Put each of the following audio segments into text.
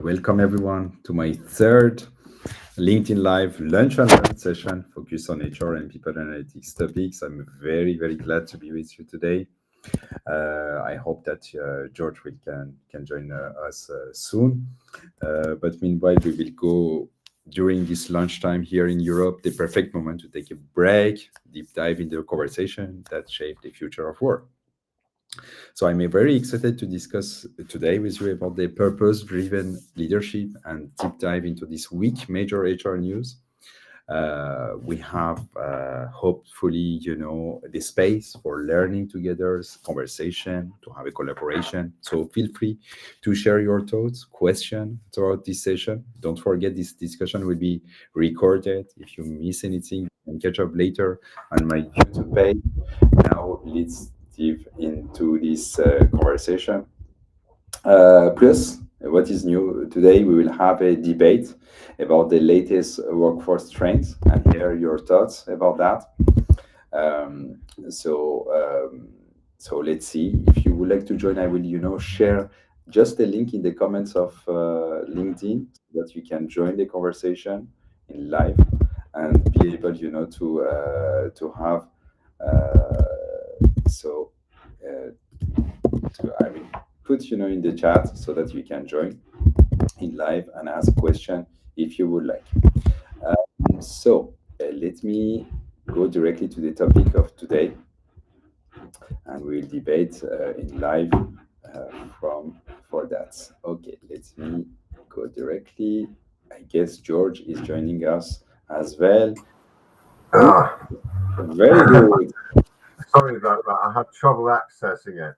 Welcome everyone to my third LinkedIn Live Lunch and Learn session focused on HR and people analytics topics. I'm very glad to be with you today. I hope that George can join us soon. But meanwhile, we will go during this lunchtime here in Europe, the perfect moment to take a break, deep dive into the conversation that shape the future of work. So I'm very excited to discuss today with you about the purpose-driven leadership and deep dive into this week major HR news. We have hopefully, the space for learning together, conversation, to have a collaboration. So feel free to share your thoughts, question throughout this session. Don't forget this discussion will be recorded. If you miss anything, you can catch up later on my YouTube page. Now let's dive into this conversation. Plus, what is new today, we will have a debate about the latest workforce trends and hear your thoughts about that. Um, so, so let's see. If you would like to join, I will, share just a link in the comments of LinkedIn so that you can join the conversation in live and be able, to have. Uh, so, uh, I will put in the chat so that you can join in live and ask question if you would like. Let me go directly to the topic of today, and we'll debate in live from for that. Okay, let me go directly. I guess George is joining us as well. Good, Ah, very good. sorry about that. I had trouble accessing it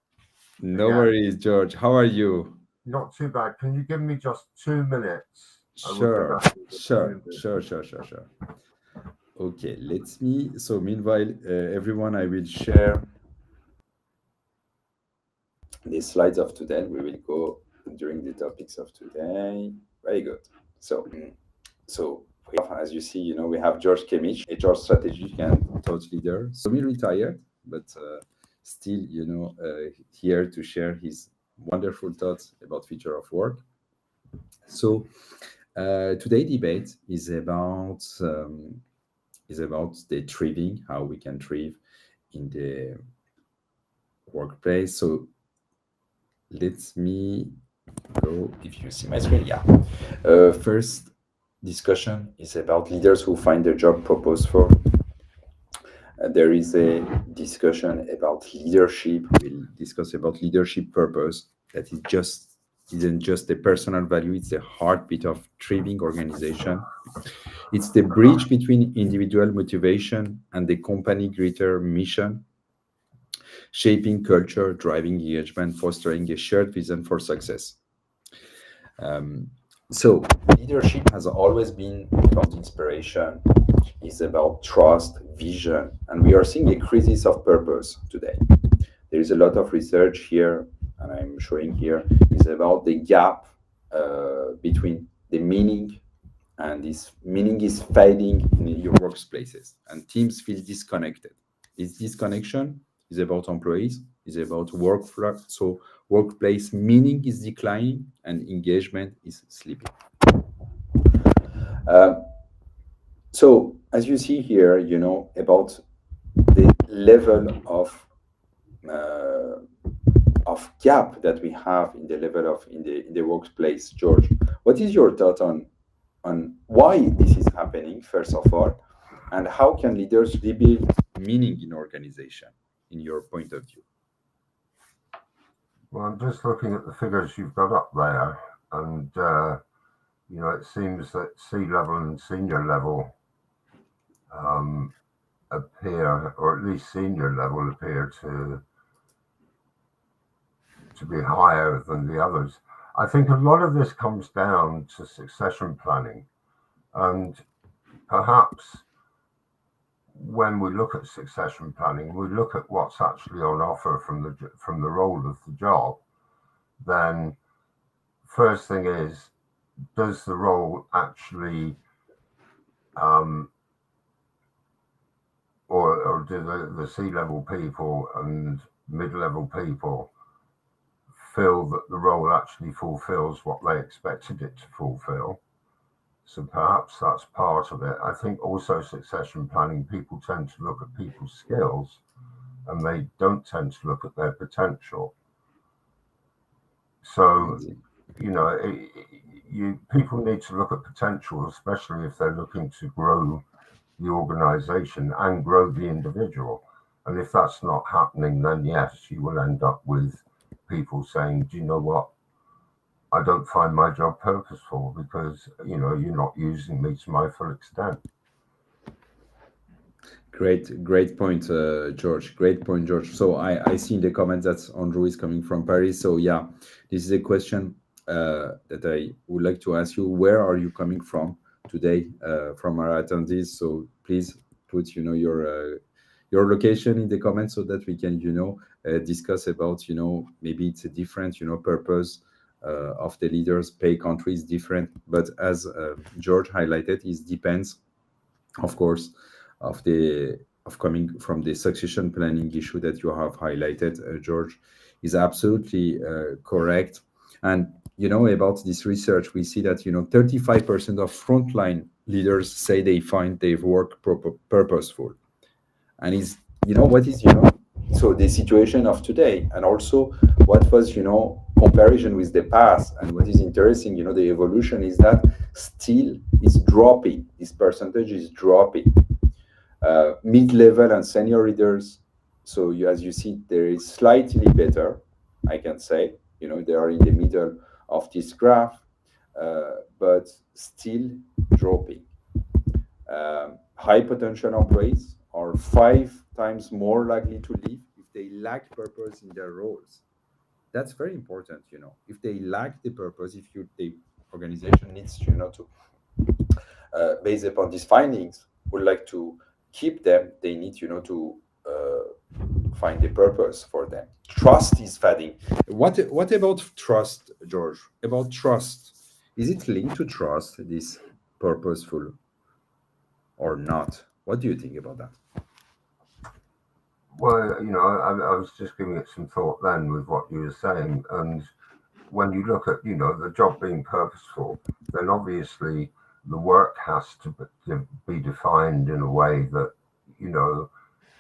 No again. worries, George. How are you? Not too bad. Can you give me just 2 minutes? I will be Sure, back in just sure, 2 minutes. sure, sure, sure, sure. Okay, let me. So, meanwhile, everyone, I will share the slides of today. We will go during the topics of today. Very good. So, so we have, as you see, we have George Kemich, HR strategic and thought leader. Semi-retired, but still, here to share his wonderful thoughts about future of work. So, today debate is about the thriving, how we can thrive in the workplace. So let me go, if you see my screen, yeah. First discussion is about leaders who find their job purposeful. There is a discussion about leadership. We'll discuss about leadership purpose. That is just isn't just a personal value, it's the heartbeat of thriving organization. It's the bridge between individual motivation and the company greater mission, shaping culture, driving engagement, fostering a shared vision for success. So, leadership has always been about inspiration, is about trust, vision, and we are seeing a crisis of purpose today. There is a lot of research here, and I'm showing here, is about the gap between the meaning, and this meaning is fading in your workplaces, and teams feel disconnected. This disconnection is about employees, is about workflow. So workplace meaning is declining and engagement is slipping. Um, so as you see here, about the level uh, of gap that we have in the level of in the workplace. George, what is your thought on why this is happening, first of all, and how can leaders rebuild meaning in organization, in your point of view? Well, I'm just looking at the figures you've got up there, and it seems that C-level and senior level appear, or at least senior level appear to be higher than the others. I think a lot of this comes down to succession planning, and perhaps when we look at succession planning, we look at what's actually on offer from the role of the job. Then, first thing is, does the role actually, or do the C-level people and mid-level people feel that the role actually fulfills what they expected it to fulfill. So perhaps that's part of it. I think also succession planning, people tend to look at people's skills and they don't tend to look at their potential. So, Exa- people need to look at potential, especially if they're looking to grow the organization and grow the individual. And if that's not happening, then yes, you will end up with people saying, do you know what? I don't find my job purposeful because, you're not using me to my full extent. Great point, George. Great point, George. So I see in the comments that Andrew is coming from Paris. So yeah, this is a question that I would like to ask you. Where are you coming from today, from our attendees? So please put your location in the comments so that we can discuss about maybe it's a different purpose of the leaders. Pay country is different, but as George highlighted, it depends, of course, of the of coming from the succession planning issue that you have highlighted, George, is absolutely correct. And about this research, we see that 35% of frontline leaders say they find their work purposeful. And is what is so the situation of today, and also what was comparison with the past. And what is interesting, the evolution is that still is dropping. This percentage is dropping. Mid-level and senior readers. So as you see, there is slightly better, I can say. They are in the middle of this graph, but still dropping. High potential employees are 5 times more likely to leave if they lack purpose in their roles. That's very important. If they lack the purpose, if the organization needs to based upon these findings, would like to keep them, they need to find the purpose for them. Trust is fading. What about trust, George? About trust, is it linked to trust, this purposeful or not? What do you think about that? Well, I was just giving it some thought then with what you were saying. And when you look at, the job being purposeful, then obviously the work has to be defined in a way that, you know,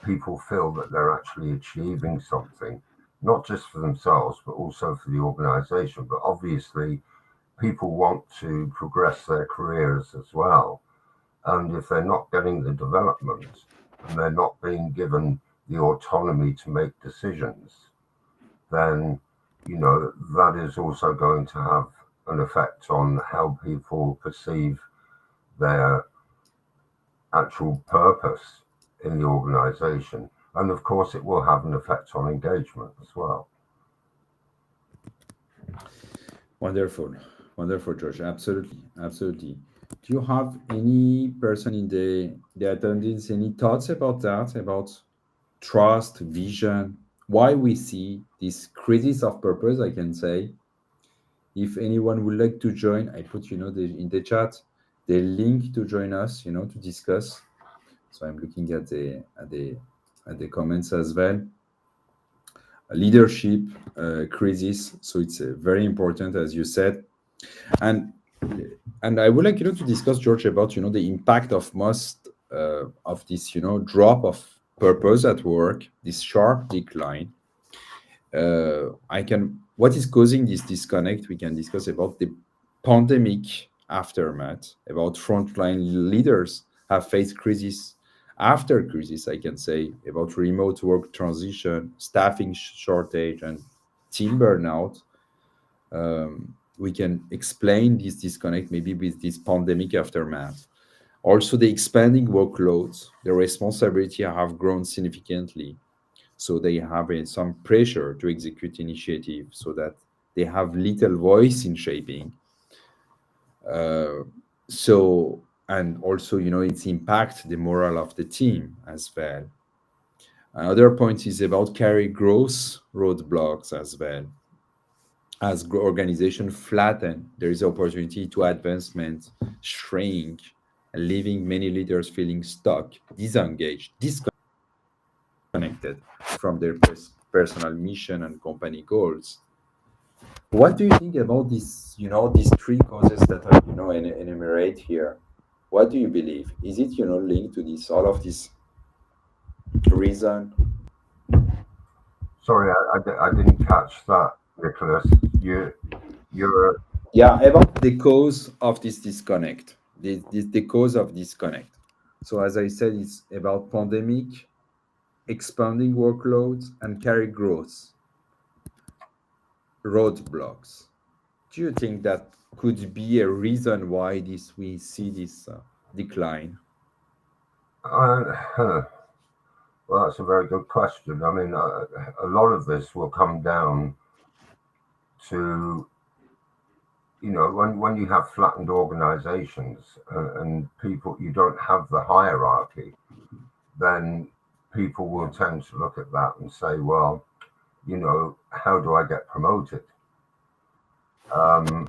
people feel that they're actually achieving something, not just for themselves, but also for the organization. But obviously, people want to progress their careers as well. And if they're not getting the development and they're not being given the autonomy to make decisions, then, that is also going to have an effect on how people perceive their actual purpose in the organization. And of course, it will have an effect on engagement as well. Wonderful, wonderful, George. Absolutely, absolutely. Do you have any person in the attendance any thoughts about that? About trust, vision, why we see this crisis of purpose? I can say, if anyone would like to join, I put in the chat the link to join us, to discuss. So I'm looking at the comments as well. Leadership crisis. So it's very important, as you said, and I would like to discuss, George, about the impact of most of this drop of purpose at work, this sharp decline. I can What is causing this disconnect? We can discuss about the pandemic aftermath, about frontline leaders have faced crisis after crisis. I can say about remote work transition, staffing shortage, and team burnout. We can explain this disconnect maybe with this pandemic aftermath. Also, the expanding workloads, the responsibility have grown significantly. So they have some pressure to execute initiatives so that they have little voice in shaping. Uh, and also, it's impact the morale of the team as well. Another point is about career growth roadblocks as well. As organization flatten, there is opportunity to advancement shrink, leaving many leaders feeling stuck, disengaged, disconnected from their personal mission and company goals. What do you think about this, these three causes that I, enumerate here? What do you believe? Is it, linked to this, all of this reason? Sorry, I didn't catch that, Nicholas. You're Yeah, about the cause of this disconnect, the cause of disconnect. So as I said, it's about pandemic, expanding workloads, and career growth roadblocks. Do you think that could be a reason why this we see this decline? uh, well, that's a very good question. I mean, a lot of this will come down to, when you have flattened organizations and people, you don't have the hierarchy, then people will Yeah, tend to look at that and say, well, how do I get promoted? Um,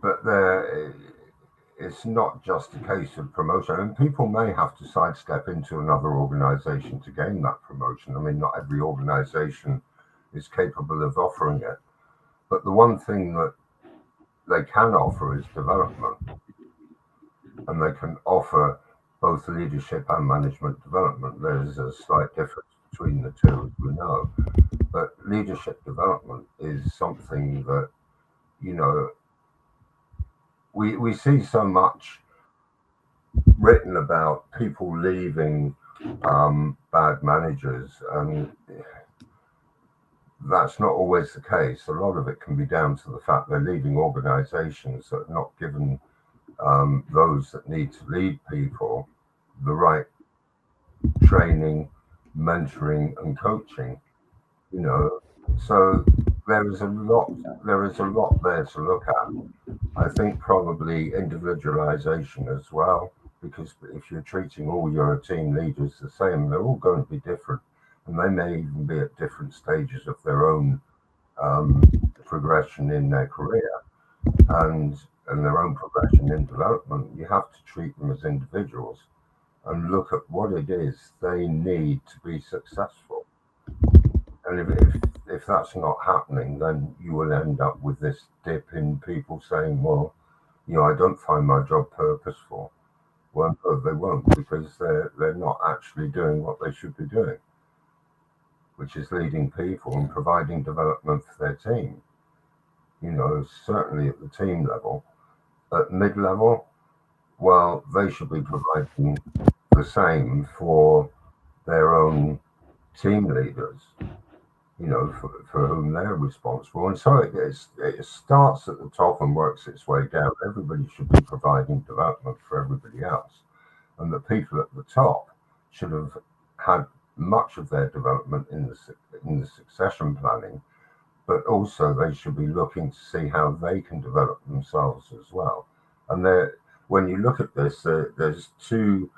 but it's not just a case of promotion. And people may have to sidestep into another organization to gain that promotion. I mean, not every organization is capable of offering it. But the one thing that they can offer is development, and they can offer both leadership and management development. There's a slight difference between the two, as we know. But leadership development is something that, you know, we see so much written about people leaving bad managers, and that's not always the case. A lot of it can be down to the fact they're leaving organizations that are not given those that need to lead people the right training, mentoring, and coaching. You know, so there is a lot. There is a lot there to look at. I think probably individualization as well, because if you're treating all your team leaders the same, they're all going to be different, and they may even be at different stages of their own progression in their career and and their own progression in development. You have to treat them as individuals and look at what it is they need to be successful. And if that's not happening, then you will end up with this dip in people saying, well, I don't find my job purposeful. Well, no, they won't, because they're not actually doing what they should be doing, which is leading people and providing development for their team. Certainly at the team level. At mid level, well, they should be providing the same for their own team leaders, for whom they're responsible. And so it starts at the top and works its way down. Everybody should be providing development for everybody else. And the people at the top should have had much of their development in the succession planning, but also they should be looking to see how they can develop themselves as well. And when you look at this, there's two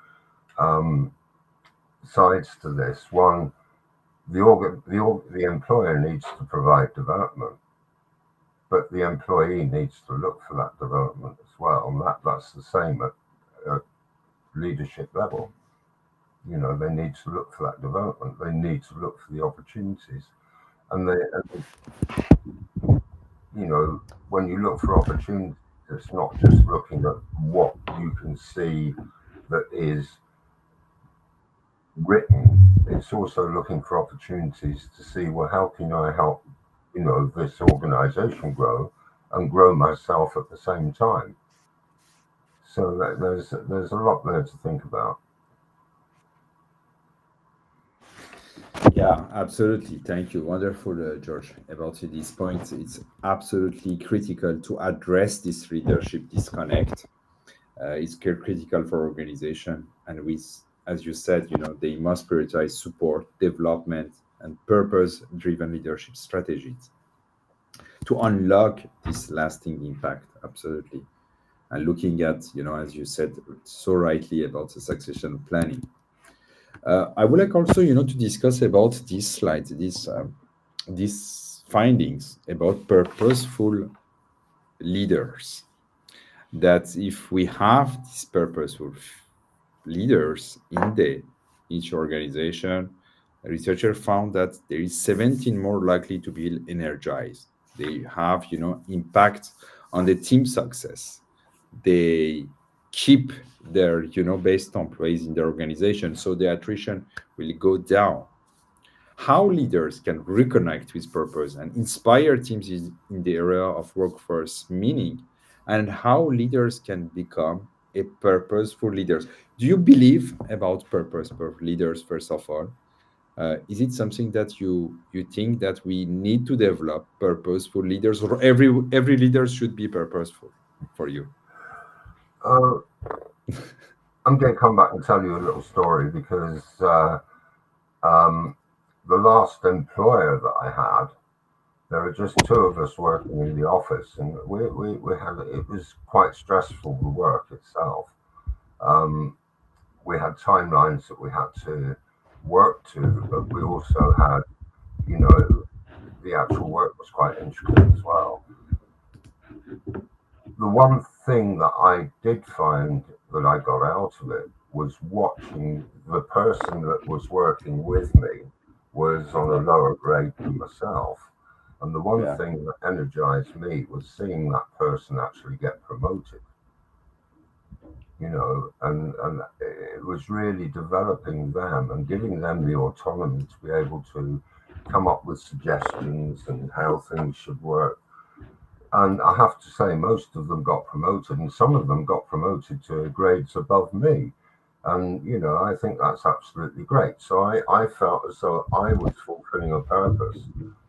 um, sides to this. One, the employer needs to provide development, but the employee needs to look for that development as well. And that's the same at leadership level. They need to look for that development. They need to look for the opportunities, and when you look for opportunities, it's not just looking at what you can see that is written. It's also looking for opportunities to see, well, how can I help, this organization grow and grow myself at the same time. So there's a lot there to think about. yeah, absolutely. Thank you. Wonderful, George, about these points. It's absolutely critical to address this leadership disconnect. It's critical for organization, and as you said, they must prioritize support, development, and purpose-driven leadership strategies to unlock this lasting impact. Absolutely. And looking at, as you said so rightly about the succession planning. I would like also, to discuss about these slides, these findings about purposeful leaders. That if we have these purposeful leaders in the each organization, Researchers found that there is 17 more likely to be energized. They have, impact on the team success. They keep their, best employees in their organization, so the attrition will go down. How leaders can reconnect with purpose and inspire teams in the area of workforce meaning, and how leaders can become a purposeful leaders. Do you believe about purpose for leaders, first of all? Is it something that you think that we need to develop purposeful leaders, or every leader should be purposeful for you? Uh, I'm going to come back and tell you a little story because um, the last employer that I had, there were just two of us working in the office, and we had it was quite stressful, the work itself. Um, we had timelines that we had to work to, but we also had, you know, the actual work was quite intricate as well. The one thing that I did find that I got out of it was watching the person that was working with me was on a lower grade than myself. And the one Yeah, thing that energized me was seeing that person actually get promoted, and it was really developing them and giving them the autonomy to be able to come up with suggestions and how things should work. And I have to say, most of them got promoted, and some of them got promoted to grades above me. And, I think that's absolutely great. So I felt as though I was fulfilling a purpose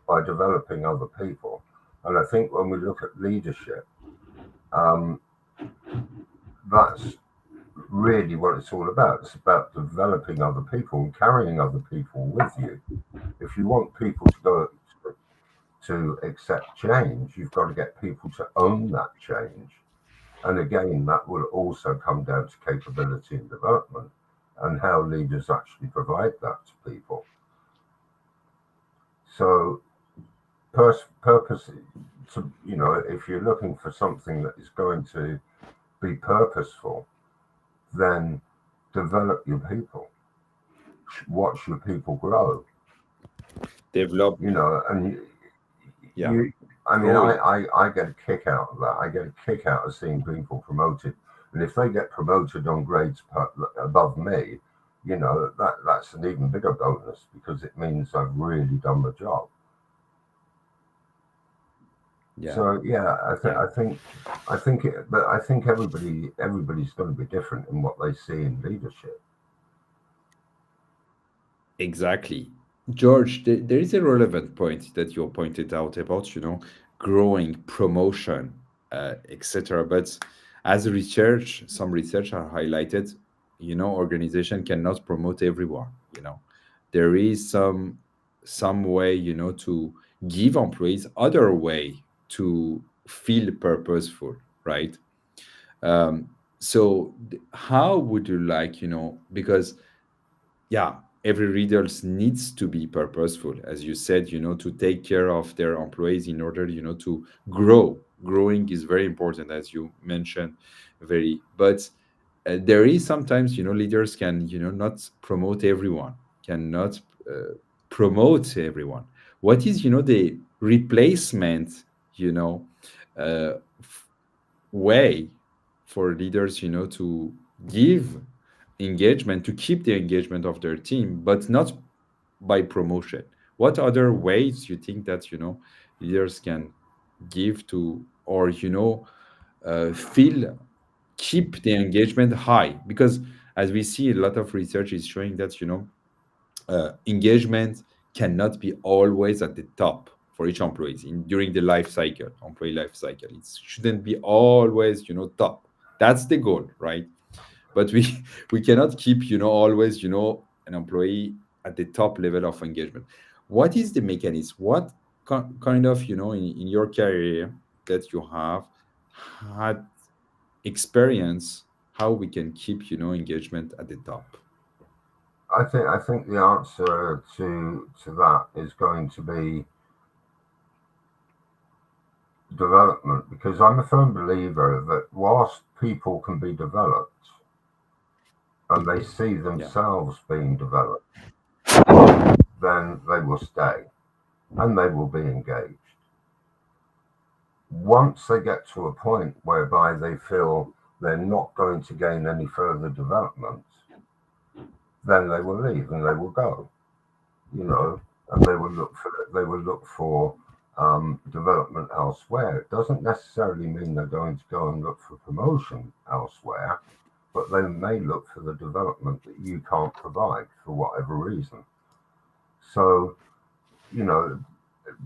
by developing other people. And I think when we look at leadership, um, that's really what it's all about. It's about developing other people and carrying other people with you. If you want people to accept change, you've got to get people to own that change. And again, that will also come down to capability and development and how leaders actually provide that to people. So, purpose, if you're looking for something that is going to be purposeful, then develop your people, watch your people grow, develop. and Yeah, you I mean growing. I get a kick out of that. I get a kick out of seeing people promoted, and if they get promoted on grades above me, that's an even bigger bonus because it means I've really done the job. Yeah, So yeah, yeah. but I think everybody's going to be different in what they see in leadership. Exactly. George, there is a relevant point that you pointed out about, growing, promotion, etc. But as research, some research are highlighted, organization cannot promote everyone, There is some way, to give employees other way to feel purposeful, right? So how would you like, because yeah, every leaders needs to be purposeful, as you said, to take care of their employees in order, to grow. Growing is very important, as you mentioned. Very, but there is sometimes, leaders can, not promote everyone, cannot promote everyone. What is, the replacement, you know uh, way for leaders, to give engagement, to keep the engagement of their team, but not by promotion? What other ways you think that, leaders can give to, or, feel, keep the engagement high? Because as we see, a lot of research is showing that, engagement cannot be always at the top for each employee during the life cycle, employee life cycle. It shouldn't be always, top. That's the goal, right? But we we cannot keep, always, an employee at the top level of engagement. What is the mechanism? What kind of, in your career that you have had experience, how we can keep, engagement at the top? I think the answer to that is going to be development, because I'm a firm believer that whilst people can be developed and they see Yeah, themselves being developed, then they will stay and they will be engaged. Once they get to a point whereby they feel they're not going to gain any further development, then they will leave and they will go, and they will look for development elsewhere. It doesn't necessarily mean they're going to go and look for promotion elsewhere, but they may look for the development that you can't provide for whatever reason. So, you know,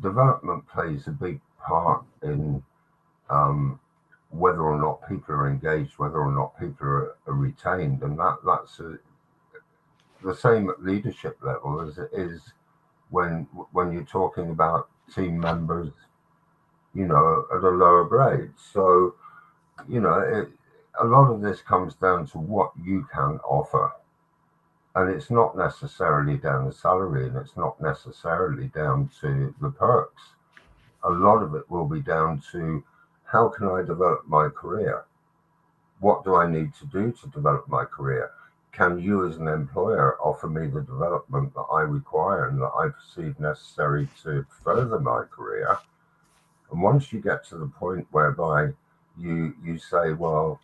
development plays a big part in um, whether or not people are engaged, whether or not people are retained, and that's the same at leadership level as it is when you're talking about team members, at a lower grade. So, you know, it, a lot of this comes down to what you can offer, and it's not necessarily down to salary, and it's not necessarily down to the perks. A lot of it will be down to how can I develop my career? What do I need to do to develop my career? Can you, as an employer, offer me the development that I require and that I perceive necessary to further my career? And once you get to the point whereby you say, well,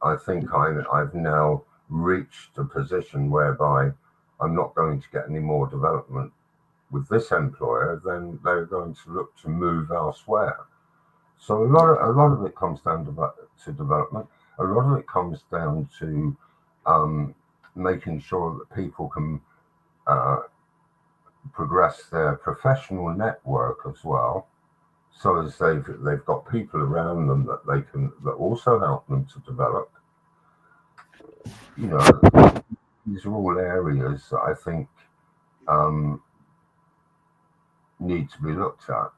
I think I've now reached a position whereby I'm not going to get any more development with this employer, then they're going to look to move elsewhere. So a lot of it comes down to development. A lot of it comes down to um, making sure that people can uh, progress their professional network as well. So as they've got people around them that also help them to develop. You know, these are all areas that I think um, need to be looked at.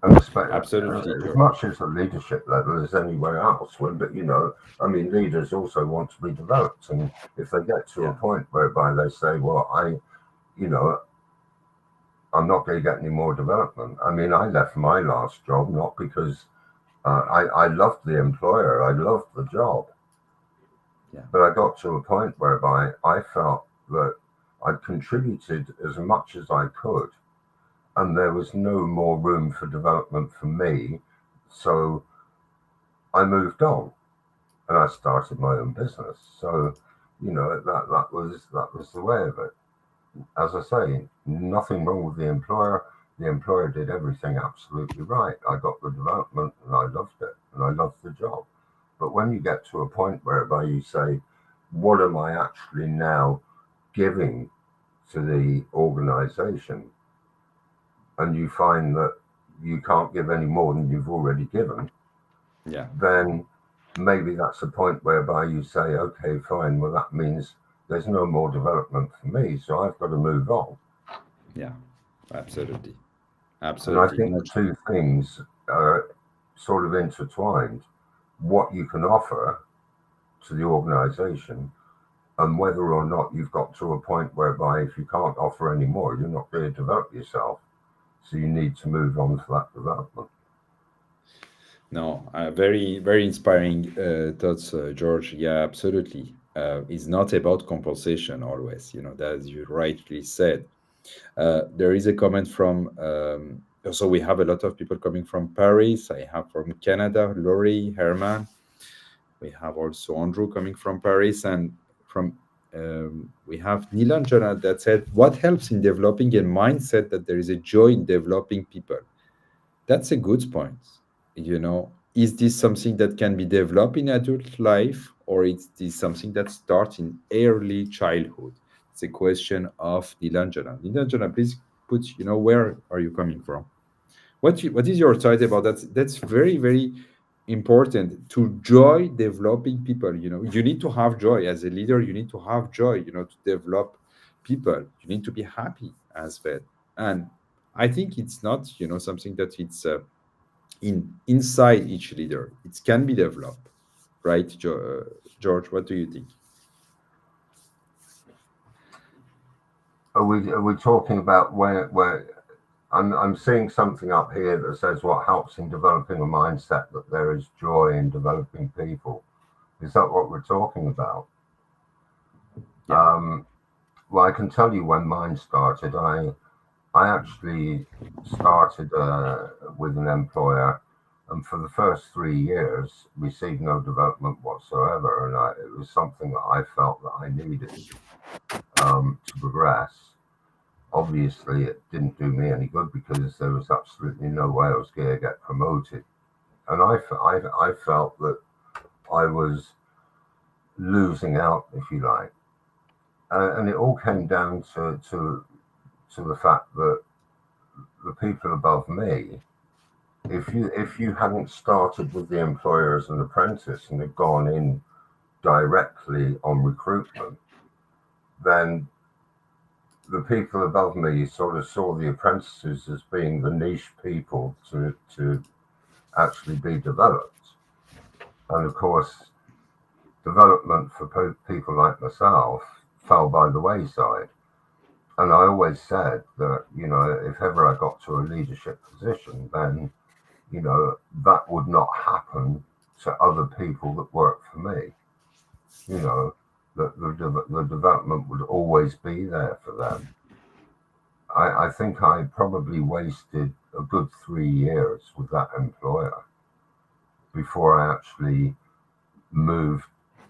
And Absolutely, as George. much as the leadership level as anywhere else, but I mean, leaders also want to be developed, and if they get to a Yeah, point whereby they say, "Well, you know, I'm not going to get any more development." I mean, I left my last job not because I loved the employer, I loved the job, yeah, but I got to a point whereby I felt that I'd contributed as much as I could, and there was no more room for development for me. So I moved on and I started my own business. So, that was the way of it. As I say, nothing wrong with the employer. The employer did everything absolutely right. I got the development and I loved it and I loved the job. But when you get to a point whereby you say, what am I actually now giving to the organization? And you find that you can't give any more than you've already given, yeah, then maybe that's a point whereby you say, okay, fine, well, that means there's no more development for me, so I've got to move on. yeah. Absolutely, And I absolutely. think the two things are sort of intertwined, what you can offer to the organization and whether or not you've got to a point whereby if you can't offer any more, you're not going to develop yourself. So you need to move on to that development. No, very, very inspiring thoughts, George. Yeah, absolutely. It's not about compensation always, that as you rightly said. There is a comment from, so we have a lot of people coming from Paris. I have from Canada, Laurie, Herman. We have also Andrew coming from Paris. And from we have Nilanjana that said, what helps in developing a mindset that there is a joy in developing people? That's a good point. Is this something that can be developed in adult life, or is this something that starts in early childhood? It's a question of Nilanjana. Nilanjana, please put, where are you coming from? What is your thought about that? That's very, very important to joy developing people. You need to have joy as a leader. You need to have joy, to develop people. You need to be happy as well. And I think it's not, something that it's inside each leader. It can be developed, right, George? What do you think? Are we talking about where I'm seeing something up here that says what helps in developing a mindset that there is joy in developing people. Is that what we're talking about? Yeah, Um, well, I can tell you when mine started. I actually started with an employer, and for the first 3 years, received no development whatsoever, and it was something that I felt that I needed to progress. Obviously, it didn't do me any good because there was absolutely no way I was going to get promoted, and I felt that I was losing out, if you like, and it all came down to the fact that the people above me, if you hadn't started with the employer as an apprentice and had gone in directly on recruitment, then the people above me sort of saw the apprentices as being the niche people to actually be developed. And of course, development for people like myself fell by the wayside. And I always said that, if ever I got to a leadership position, then, that would not happen to other people that work for me. That the development would always be there for them. I think I probably wasted a good 3 years with that employer before I actually moved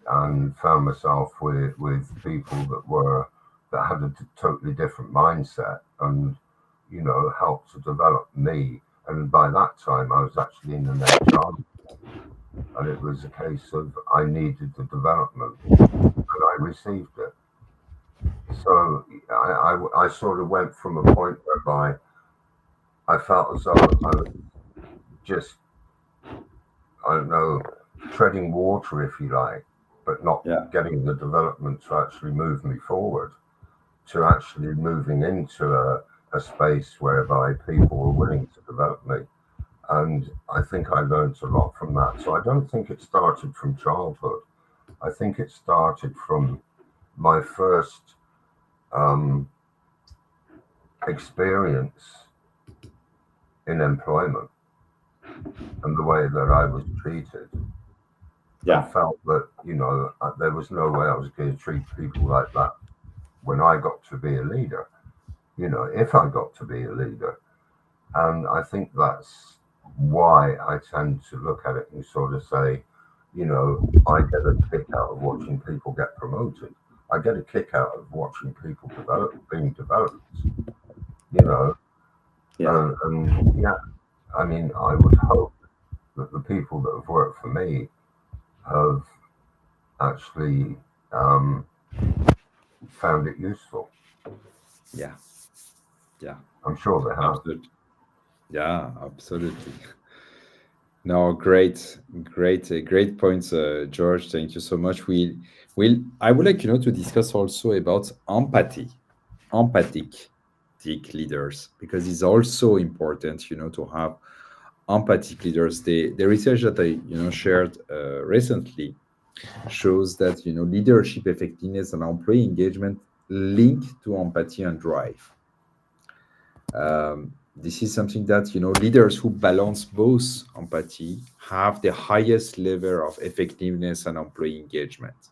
and found myself with people that had a totally different mindset and helped to develop me. And by that time, I was actually in an HR, and it was a case of I needed the development, and I received it. So I sort of went from a point whereby I felt as though I was just, I don't know, treading water, if you like, but not Yeah. getting the development to actually move me forward, to actually moving into a space whereby people were willing to develop me. And I think I learned a lot from that. So I don't think it started from childhood. I think it started from my first um, experience in employment and the way that I was treated, and Yeah. felt that, there was no way I was going to treat people like that when I got to be a leader, if I got to be a leader. And I think that's why I tend to look at it and sort of say, I get a kick out of watching people get promoted. I get a kick out of watching people being developed, you know, Yeah. and yeah, I mean, I would hope that the people that have worked for me have actually um, found it useful. Yeah. Yeah. I'm sure they have. Absolutely. Yeah, absolutely. No, great, great, great points, George. Thank you so much. I would like, to discuss also about empathy, empathic leaders, because it's also important, to have empathic leaders. The research that I, shared recently shows that, leadership effectiveness and employee engagement link to empathy and drive. This is something that leaders who balance both empathy have the highest level of effectiveness and employee engagement.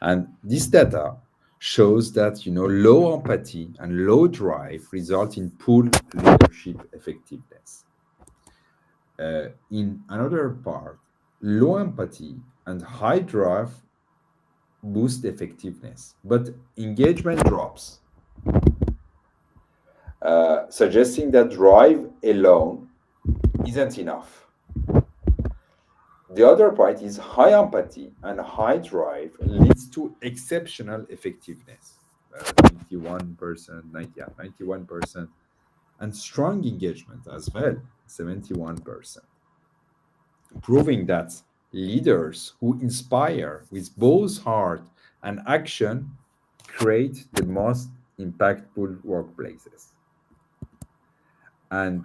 And this data shows that low empathy and low drive result in poor leadership effectiveness. In another part, low empathy and high drive boost effectiveness, but engagement drops, suggesting that drive alone isn't enough. The other part is high empathy and high drive leads to exceptional effectiveness, 91%, 91%, and strong engagement as well, 71%, proving that leaders who inspire with both heart and action create the most impactful workplaces. And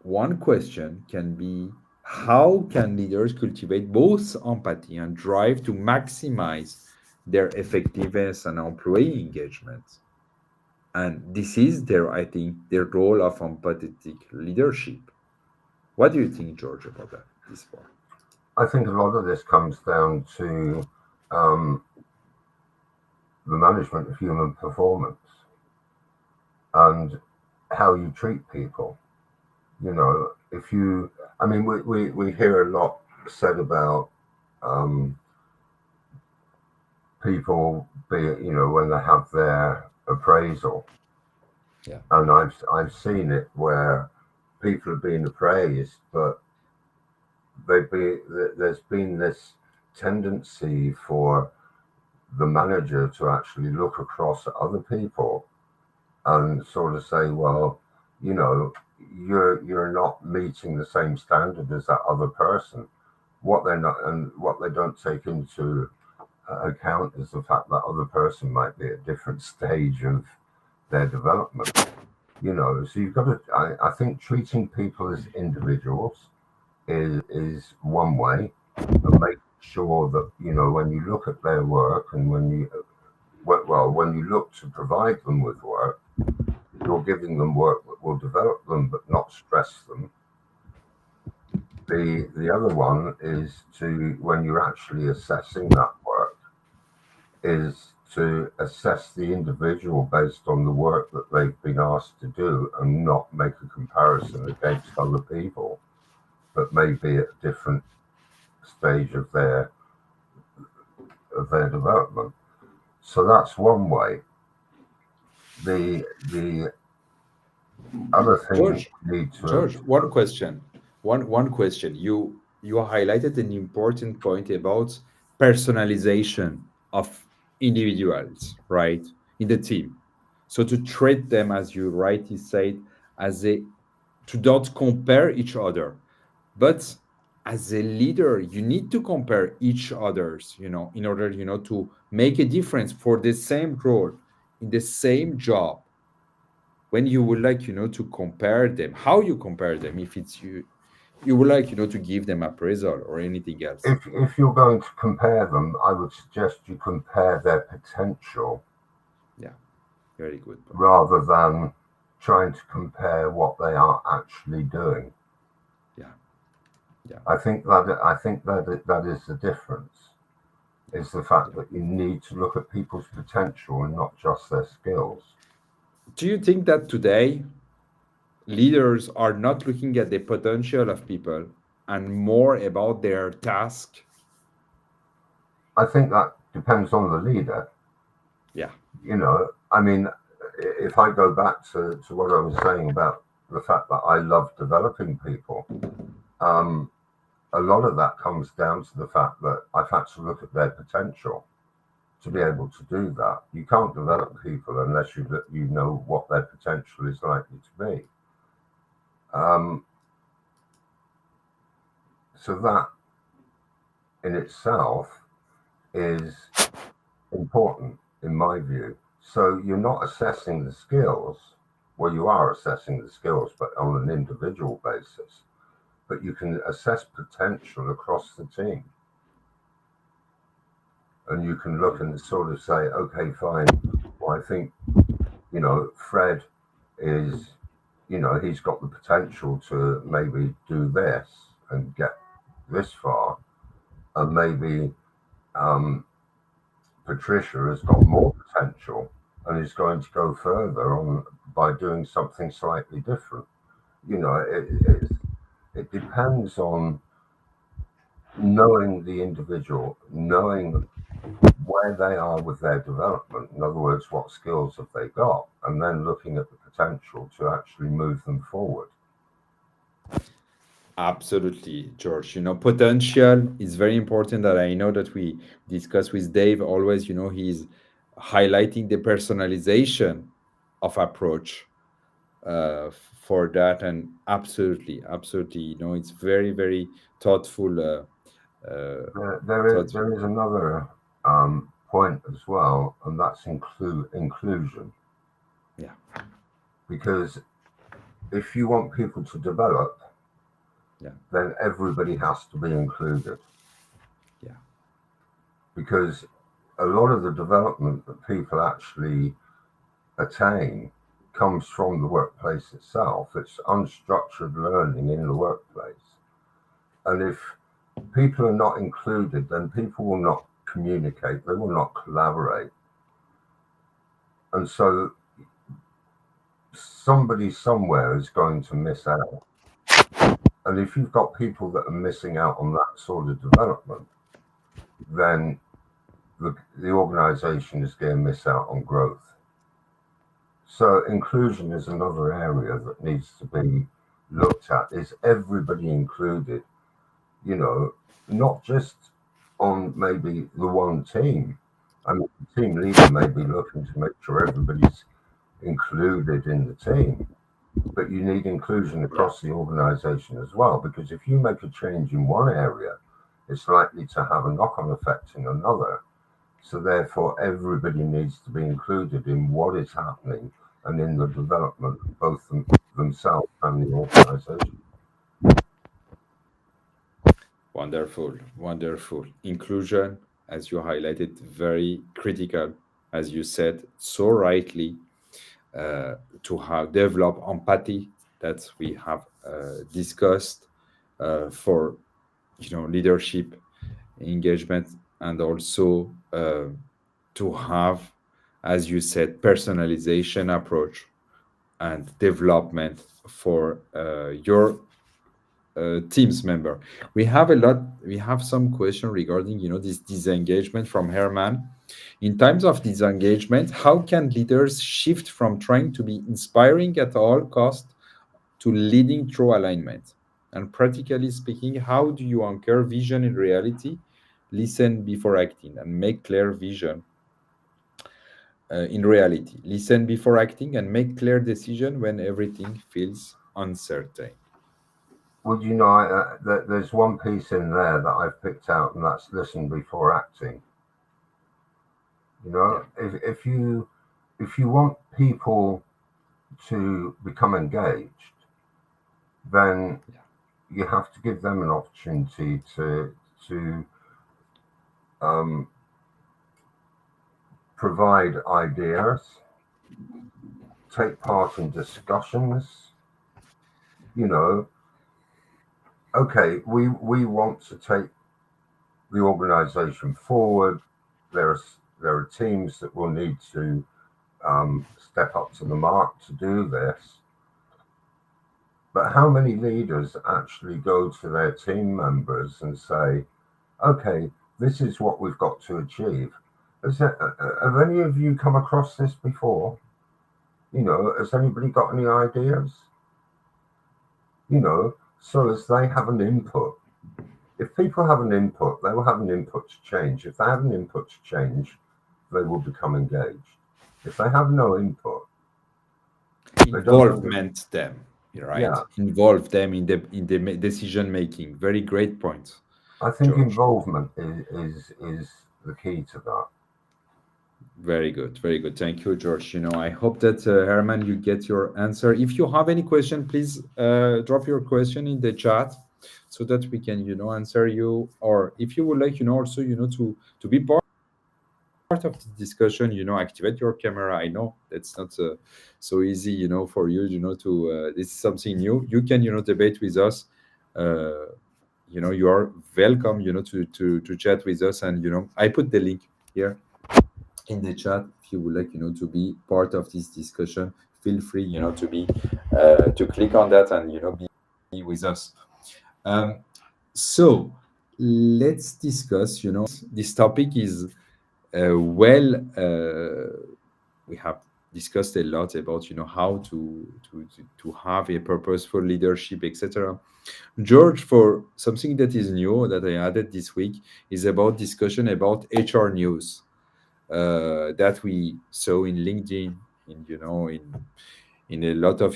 one question can be, how can leaders cultivate both empathy and drive to maximize their effectiveness and employee engagement? And this is I think, their role of empathetic leadership. What do you think, George, about that, this part? I think a lot of this comes down to um, the management of human performance and how you treat people. You know, if you, I mean, we hear a lot said about um, people when they have their appraisal, Yeah. and I've seen it where people have been appraised, but there's been this tendency for the manager to actually look across at other people and sort of say, well, you know, you're not meeting the same standard as that other person. What they're not, and what they don't take into account is the fact that other person might be at a different stage of their development. You know, so you've got to. I think treating people as individuals is one way, and make sure that when you look at their work and when you look to provide them with work, you're giving them work that will develop them but not stress them. The other one is to, when you're actually assessing that work, is to assess the individual based on the work that they've been asked to do and not make a comparison against other people that may be at a different stage of their development. So that's one way. The other thing George, we need to George, one question. One question. You highlighted an important point about personalization of individuals, right, in the team. So to treat them, as you rightly said, as a to not compare each other, but as a leader, you need to compare each others, in order, to make a difference for the same role in the same job. When you would like, to compare them, how you compare them, if it's you would like, to give them appraisal or anything else. if you're going to compare them, I would suggest you compare their potential Yeah, very good point. rather than trying to compare what they are actually doing. Yeah, yeah, I think that is the difference. Is the fact yeah. that you need to look at people's potential and not just their skills. Do you think that today leaders are not looking at the potential of people and more about their task? I think that depends on the leader. Yeah, I mean, if I go back to what I was saying about the fact that I love developing people, um, a lot of that comes down to the fact that I've had to look at their potential to be yeah, able to do that. You can't develop people unless you know what their potential is likely to be. Um, so that in itself is important in my view. So you're not assessing the skills. Well, you are assessing the skills, but on an individual basis. But you can assess potential across the team. And you can look and sort of say, okay, fine. Well, I think, Fred is, he's got the potential to maybe do this and get this far. And maybe Patricia has got more potential and is going to go further on by doing something slightly different. It depends on knowing the individual, knowing where they are with their development. In other words, what skills have they got, and then looking at the potential to actually move them forward. absolutely, George. Potential is very important. That I know that we discuss with Dave always. He's highlighting the personalization of approach for that, and absolutely, it's very, very thoughtful. Thoughtful. There is another point as well, and that's inclusion. Yeah, Because if you want people to develop, yeah, then everybody has to be included. yeah, Because a lot of the development that people actually attain comes from the workplace itself. It's unstructured learning in the workplace. And if people are not included, then people will not communicate, they will not collaborate. And so somebody somewhere is going to miss out. And if you've got people that are missing out on that sort of development, then the organization is going to miss out on growth. So inclusion is another area that needs to be looked at. Is everybody included? You know, not just on maybe the one team. I mean, the team leader may be looking to make sure everybody's included in the team, but you need inclusion Yeah. across the organization as well, because if you make a change in one area, it's likely to have a knock on effect in another. So, therefore, everybody needs to be included in what is happening and in the development of both themselves and the organization. Wonderful, wonderful. Inclusion, as you highlighted, very critical, as you said so rightly, to have develop empathy that we have discussed for leadership engagement, and also to have, as you said, personalization approach and development for your teams member. We have some question regarding this disengagement from Herman. In times of disengagement, how can leaders shift from trying to be inspiring at all cost to leading through alignment? And practically speaking, how do you anchor vision in reality, listen before acting, and make clear vision in reality, listen before acting, and make clear decision when everything feels uncertain? Well, there's one piece in there that I've picked out, and that's listen before acting. You Yeah, know, if you want people to become engaged, then yeah, you have to give them an opportunity to um, provide ideas, take part in discussions. You know, okay, we want to take the organisation forward. There are teams that will need to step up to the mark to do this. But how many leaders actually go to their team members and say, okay, this is what we've got to achieve? Have any of you come across this before? Has anybody got any ideas? So as they have an input, if people have an input, they will have an input to change. If they have an input to change, they will become engaged. If they have no input, they don't have the, involvement them, right? yeah, Involve them in the decision making. Very great point, I think George. involvement is the key to that. Very good, very good. Thank you, George. I hope that Herman, you get your answer. If you have any question, please drop your question in the chat so that we can answer you. Or if you would like also to be part of the discussion, activate your camera. I know that's not so easy for you to this is something new. You can debate with us. uh, you are welcome to chat with us, and I put the link here in the chat. If you would like to be part of this discussion, feel free to be to click on that and be with us. Um, so let's discuss. This topic is well, we have discussed a lot about how to have a purposeful leadership, etc. George, for something that is new that I added this week, is about discussion about HR news that we saw in LinkedIn, in a lot of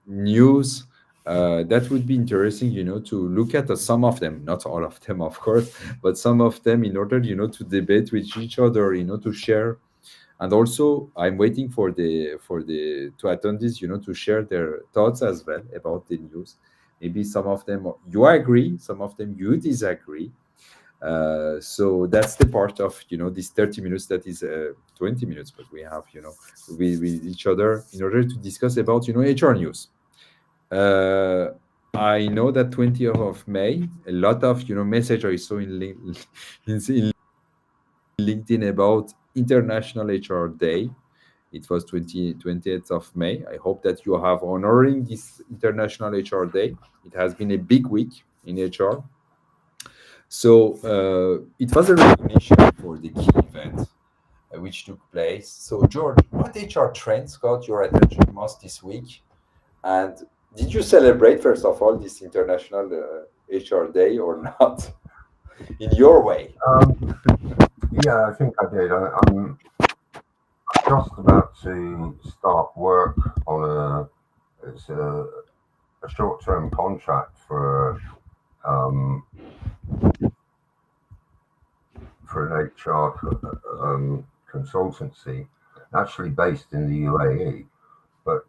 news. That would be interesting, to look at some of them, not all of them, of course, but some of them, in order, to debate with each other, to share. And also, I'm waiting for the to attendees, to share their thoughts as well about the news. Maybe some of them you agree, some of them you disagree. So that's the part of this 30 minutes, that is 20 minutes, but we have with each other in order to discuss about HR news. uh, I know that 20th of May, a lot of message I saw in LinkedIn about International HR Day. It was 28th of May. I hope that you have honoring this International HR Day. It has been a big week in HR. So it was a recognition for the key event which took place. So George, what HR trends got your attention most this week? And did you celebrate, first of all, this International HR Day or not in your way? Um, yeah, I think I did. I'm just about to start work on it's a short-term contract um, for an HR consultancy, actually based in the UAE. But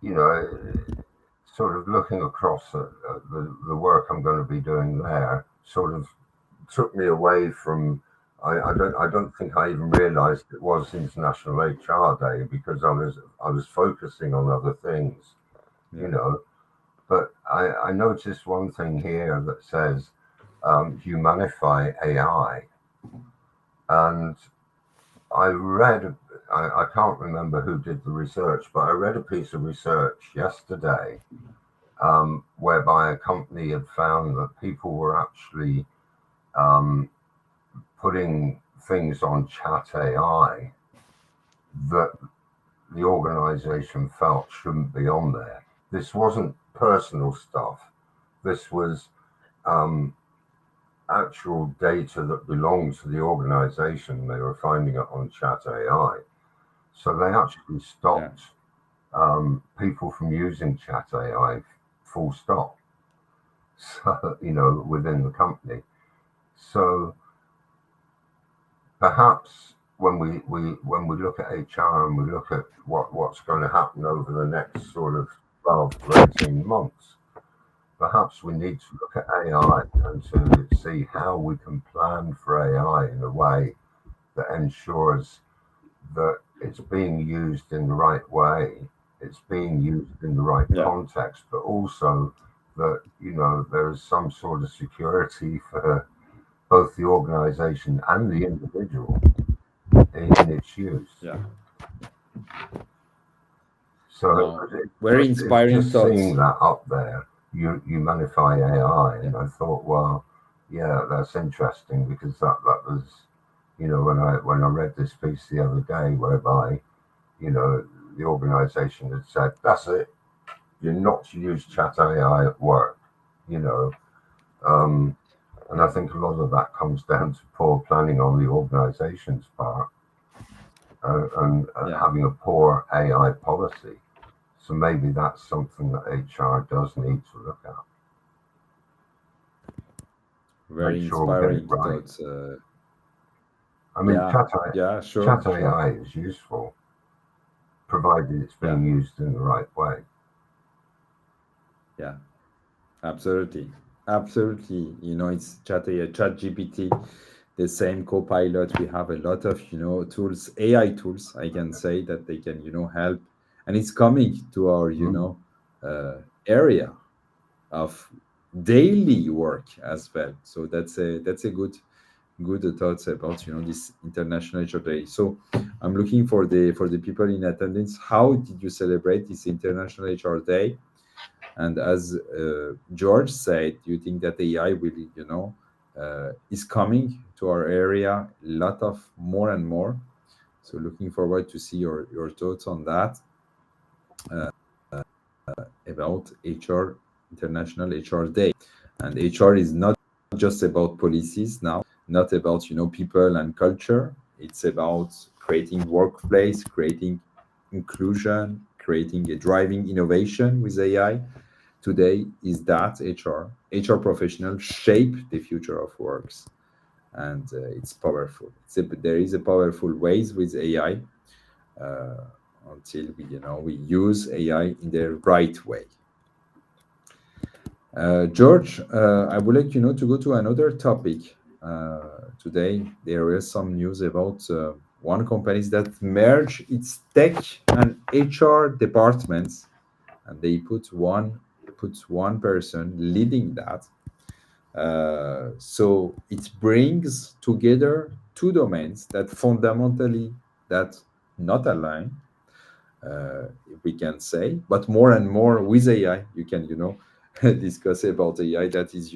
you know, sort of looking across at the work I'm going to be doing there, sort of took me away from. I don't think I even realised it was International HR Day because I was focusing on other things, you Yeah, know. But I noticed one thing here that says humanify AI, and I read. I can't remember who did the research, but I read a piece of research yesterday whereby a company had found that people were actually um, putting things on chat AI that the organization felt shouldn't be on there. This wasn't personal stuff. This was um, actual data that belonged to the organization. They were finding it on chat AI. So they actually yeah, stopped people from using chat AI full stop. So, within the company. So perhaps when we look at HR and we look at what's going to happen over the next sort of 12 to 18 months, perhaps we need to look at AI and to see how we can plan for AI in a way that ensures that it's being used in the right way, it's being used in the right yeah, context, but also that there is some sort of security for both the organization and the individual in its use. yeah. So Now, it's very just it's inspiring just seeing thoughts. that up there, you manify AI, Yeah, and I thought, well, yeah, that's interesting because that was, when I read this piece the other day, whereby the organisation had said, that's it, you're not to use chat AI at work, you know, um, and I think a lot of that comes down to poor planning on the organisation's part and yeah. having a poor AI policy. So maybe that's something that HR does need to look at. Make Very sure we get it inspiring right. thoughts. I mean, Yeah, yeah, sure, chat sure. AI is useful, provided it's Yeah, being used in the right way. yeah, absolutely. Absolutely. It's chat GPT, the same copilot. We have a lot of, tools, AI tools, I can say that they can, help. And it's coming to our, Mm. area of daily work as well. So that's a good thoughts about this International HR Day. So I'm looking for the people in attendance. How did you celebrate this International HR Day? And as George said, do you think that AI will is coming to our area a lot of more and more? So looking forward to see your thoughts on that about HR International HR Day. And HR is not just about policies now, not about people and culture. It's about creating workplace, creating inclusion, creating a driving innovation with AI. Today is that HR professionals shape the future of works, and it's powerful. There is a powerful ways with AI uh, until we use AI in the right way. George, I would like to go to another topic. Today there is some news about one company that merged its tech and HR departments, and they put one person leading that. So it brings together two domains that fundamentally that not aligned, we can say, but more and more with AI, you can, discuss about AI that is,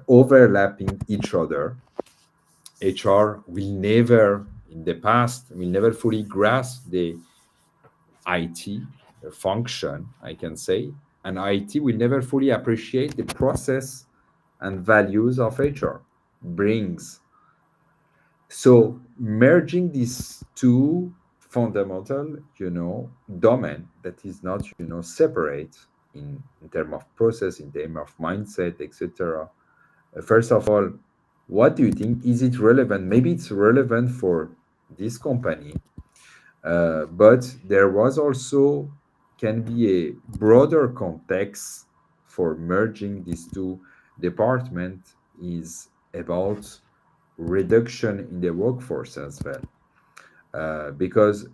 overlapping each other. HR will never, in the past, will never fully grasp the IT function, I can say, and IT will never fully appreciate the process and values of HR brings. So merging these two fundamental, domain that is not, separate in terms of process, in terms of mindset, etc. First of all, what do you think? Is it relevant? Maybe it's relevant for this company, but there was also can be a broader context for merging these two departments is about reduction in the workforce as well. Because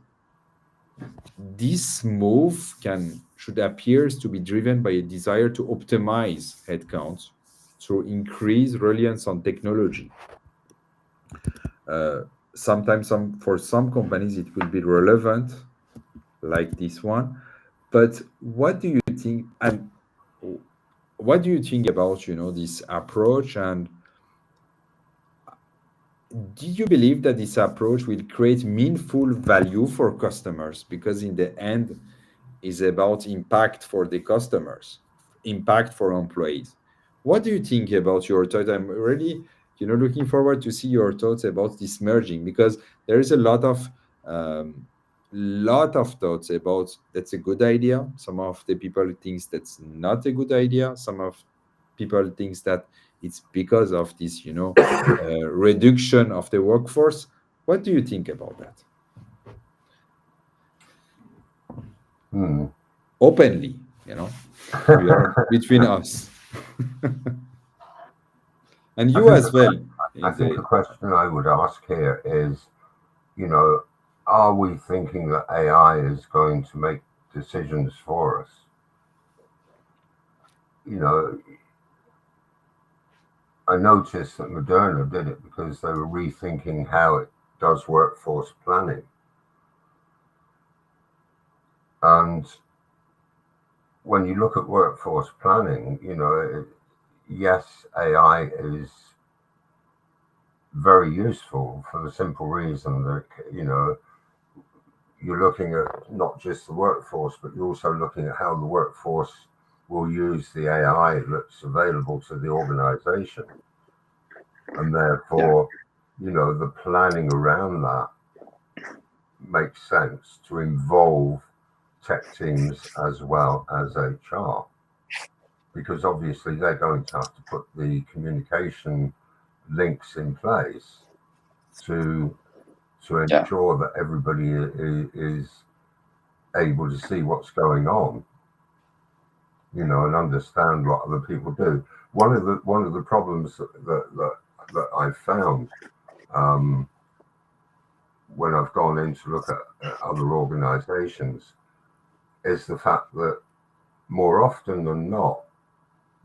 this move can should appears to be driven by a desire to optimize headcounts through increased reliance on technology. Uh, Sometimes for some companies it will be relevant, like this one. But what do you think? And what do you think about this approach? And do you believe that this approach will create meaningful value for customers? Because in the end, is about impact for the customers, impact for employees. What do you think about your thought? I'm really, looking forward to see your thoughts about this merging, because there is a um, lot of thoughts about that's a good idea. Some of the people thinks that's not a good idea. Some of people thinks that it's because of this, reduction of the workforce. What do you think about that? Hmm. Openly, we are between us. And I you think as well. I Is think a a question I would ask here is, you know, are we thinking that AI is going to make decisions for us? You know, I noticed that Moderna did it because they were rethinking how it does workforce planning. And when you look at workforce planning, yes, AI is very useful for the simple reason that, you're looking at not just the workforce, but you're also looking at how the workforce will use the AI that's available to the organization. And yeah, therefore, the planning around that makes sense to involve tech teams as well as HR, because obviously they're going to have to put the communication links in place to yeah, ensure that everybody is able to see what's going on, and understand what other people do. One of the problems that I've found, um, when I've gone in to look at other organisations, is the fact that more often than not,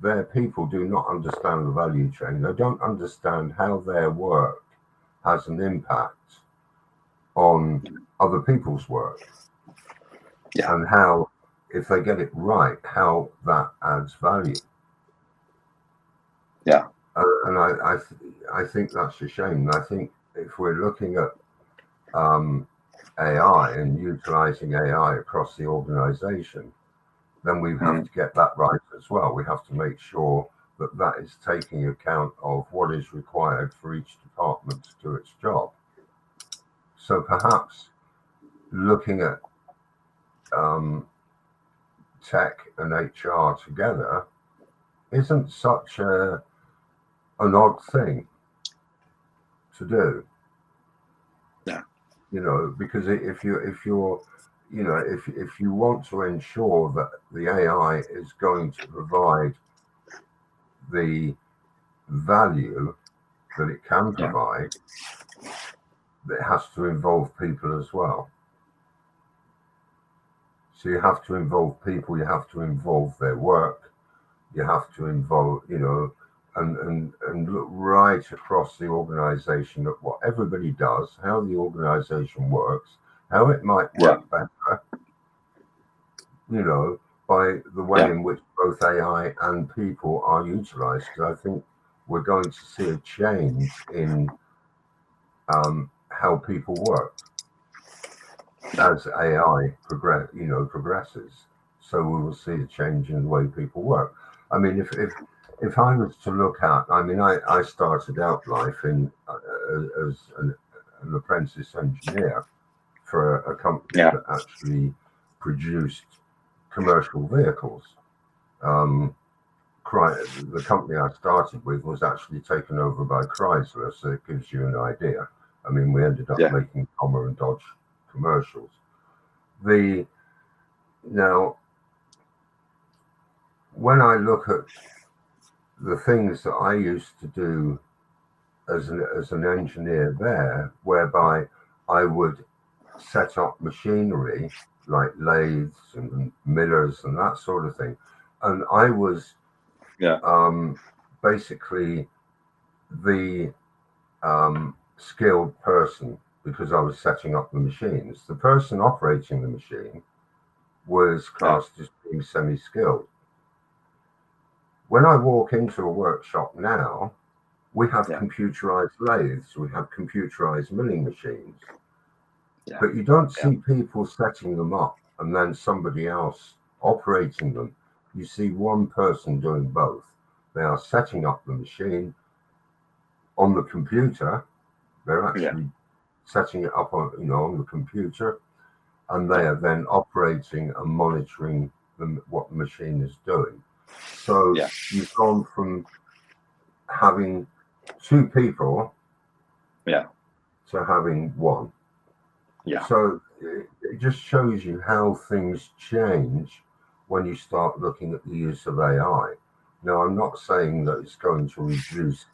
their people do not understand the value chain. They don't understand how their work has an impact on other people's work, yeah, and how, if they get it right, how that adds value. yeah, And I think that's a shame. And I think if we're looking at um, AI and utilizing AI across the organization, then we have mm, to get that right as well. We have to make sure that that is taking account of what is required for each department to do its job. So perhaps looking at um, tech and HR together isn't such an odd thing to do. yeah, Because if you want to ensure that the AI is going to provide the value that it can yeah, provide, it has to involve people as well. So you have to involve people, you have to involve their work, you have to involve, and look right across the organization at what everybody does, how the organization works, how it might Yeah. work better, by the way Yeah. in which both AI and people are utilized. Because I think we're going to see a change in how people work as AI progresses. So we will see a change in the way people work. I mean, if I was to look at, I mean, I started out life as an apprentice engineer for a company Yeah. that actually produced commercial vehicles. Um, the company I started with was actually taken over by Chrysler, so it gives you an idea. I mean, we ended up Yeah. making Hummer and Dodge commercials. Now, when I look at the things that I used to do as an engineer there, whereby I would set up machinery like lathes and millers and that sort of thing, and I was Yeah. basically the skilled person because I was setting up the machines. The person operating the machine was Yeah. classed as being semi-skilled. When I walk into a workshop now, we have Yeah. computerized lathes, we have computerized milling machines, Yeah. but you don't Yeah. see people setting them up and then somebody else operating them. You see one person doing both. They are setting up the machine on the computer. They're Yeah. actually setting it up on the computer, and they Yeah. are then operating and monitoring what the machine is doing. So Yeah. you've gone from having two people Yeah. to having one. Yeah. So it just shows you how things change when you start looking at the use of AI. Now, I'm not saying that it's going to reduce